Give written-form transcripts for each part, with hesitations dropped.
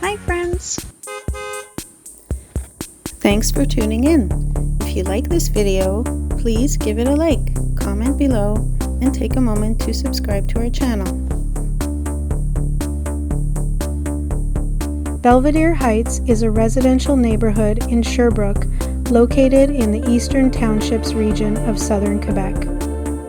Hi friends! Thanks for tuning in. If you like this video, please give it a like, comment below, and take a moment to subscribe to our channel. Belvedere Heights is a residential neighborhood in Sherbrooke located in the Eastern Townships region of southern Quebec.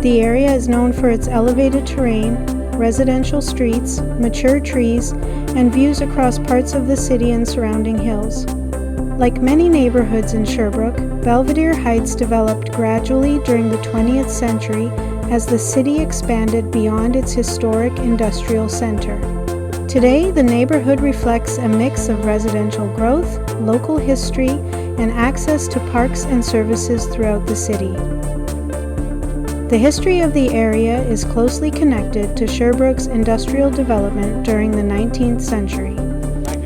The area is known for its elevated terrain, residential streets, mature trees, and views across parts of the city and surrounding hills. Like many neighborhoods in Sherbrooke, Belvedere Heights developed gradually during the 20th century as the city expanded beyond its historic industrial center. Today, the neighborhood reflects a mix of residential growth, local history, and access to parks and services throughout the city. The history of the area is closely connected to Sherbrooke's industrial development during the 19th century.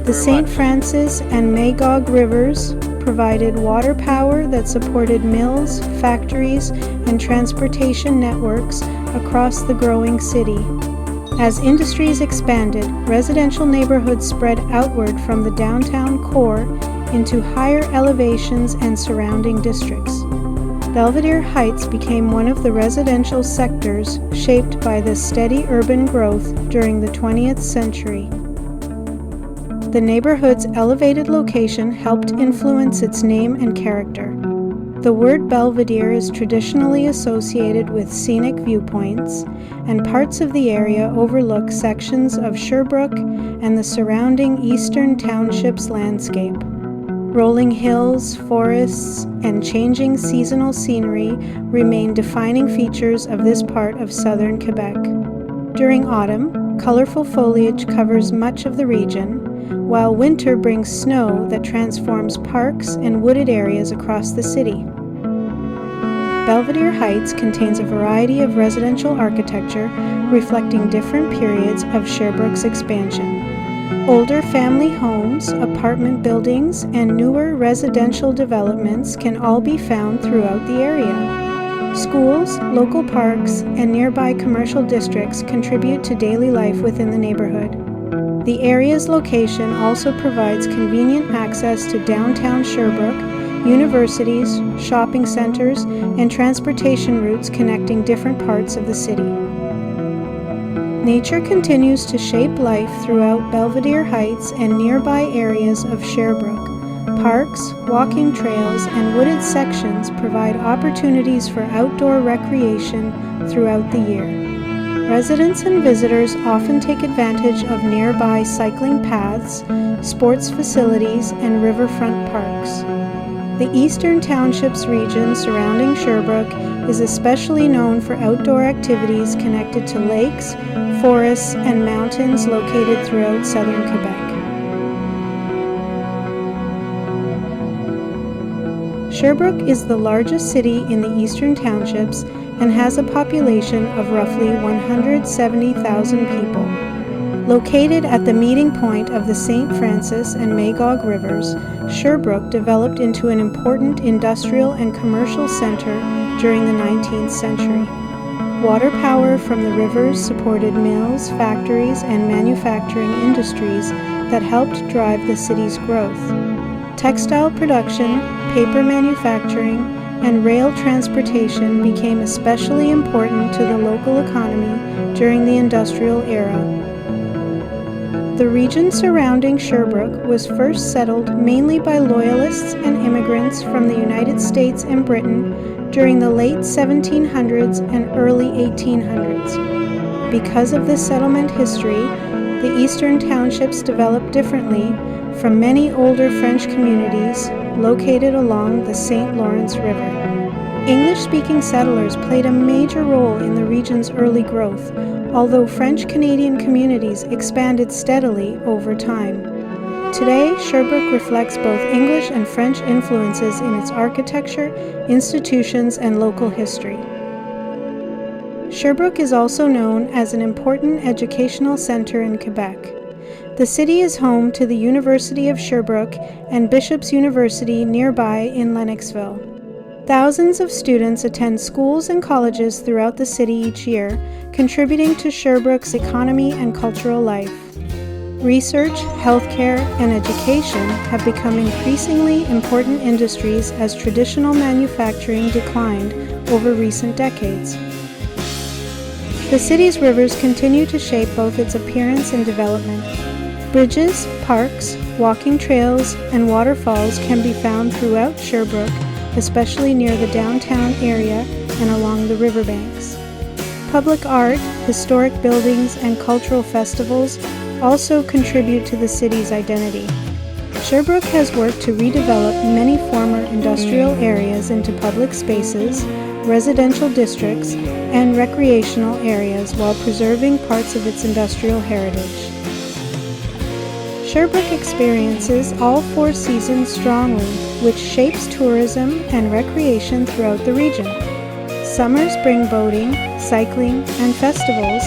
The St. Francis and Magog rivers provided water power that supported mills, factories, and transportation networks across the growing city. As industries expanded, residential neighborhoods spread outward from the downtown core into higher elevations and surrounding districts. Belvedere Heights became one of the residential sectors shaped by the steady urban growth during the 20th century. The neighborhood's elevated location helped influence its name and character. The word Belvedere is traditionally associated with scenic viewpoints, and parts of the area overlook sections of Sherbrooke and the surrounding Eastern Townships landscape. Rolling hills, forests, and changing seasonal scenery remain defining features of this part of southern Quebec. During autumn, colorful foliage covers much of the region, while winter brings snow that transforms parks and wooded areas across the city. Belvedere Heights contains a variety of residential architecture reflecting different periods of Sherbrooke's expansion. Older family homes, apartment buildings, and newer residential developments can all be found throughout the area. Schools, local parks, and nearby commercial districts contribute to daily life within the neighborhood. The area's location also provides convenient access to downtown Sherbrooke, universities, shopping centers, and transportation routes connecting different parts of the city. Nature continues to shape life throughout Belvedere Heights and nearby areas of Sherbrooke. Parks, walking trails, and wooded sections provide opportunities for outdoor recreation throughout the year. Residents and visitors often take advantage of nearby cycling paths, sports facilities, and riverfront parks. The Eastern Townships region surrounding Sherbrooke is especially known for outdoor activities connected to lakes, forests, and mountains located throughout southern Quebec. Sherbrooke is the largest city in the Eastern Townships and has a population of roughly 170,000 people. Located at the meeting point of the St. Francis and Magog rivers, Sherbrooke developed into an important industrial and commercial center during the 19th century. Water power from the rivers supported mills, factories, and manufacturing industries that helped drive the city's growth. Textile production, paper manufacturing, and rail transportation became especially important to the local economy during the industrial era. The region surrounding Sherbrooke was first settled mainly by loyalists and immigrants from the United States and Britain during the late 1700s and early 1800s. Because of this settlement history, the Eastern Townships developed differently from many older French communities located along the St. Lawrence River. English-speaking settlers played a major role in the region's early growth, although French-Canadian communities expanded steadily over time. Today, Sherbrooke reflects both English and French influences in its architecture, institutions, and local history. Sherbrooke is also known as an important educational center in Quebec. The city is home to the University of Sherbrooke and Bishop's University nearby in Lennoxville. Thousands of students attend schools and colleges throughout the city each year, contributing to Sherbrooke's economy and cultural life. Research, healthcare, and education have become increasingly important industries as traditional manufacturing declined over recent decades. The city's rivers continue to shape both its appearance and development. Bridges, parks, walking trails, and waterfalls can be found throughout Sherbrooke, especially near the downtown area and along the riverbanks. Public art, historic buildings, and cultural festivals also contribute to the city's identity. Sherbrooke has worked to redevelop many former industrial areas into public spaces, residential districts, and recreational areas while preserving parts of its industrial heritage. Sherbrooke experiences all four seasons strongly, which shapes tourism and recreation throughout the region. Summers bring boating, cycling, and festivals,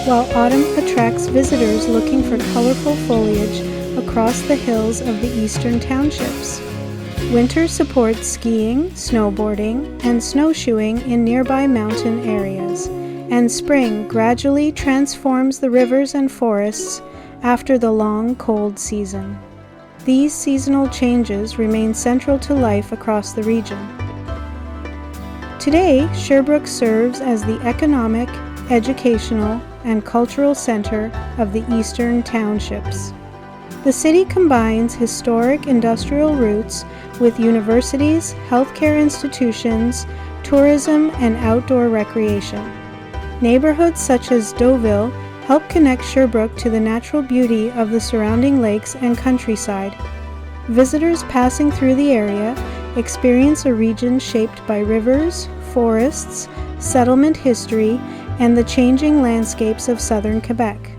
while autumn attracts visitors looking for colorful foliage across the hills of the Eastern Townships. Winter supports skiing, snowboarding, and snowshoeing in nearby mountain areas, and spring gradually transforms the rivers and forests after the long, cold season. These seasonal changes remain central to life across the region. Today, Sherbrooke serves as the economic, educational, and cultural center of the Eastern Townships. The city combines historic industrial roots with universities, healthcare institutions, tourism, and outdoor recreation. Neighborhoods such as Deauville help connect Sherbrooke to the natural beauty of the surrounding lakes and countryside. Visitors passing through the area experience a region shaped by rivers, forests, settlement history, and the changing landscapes of southern Quebec.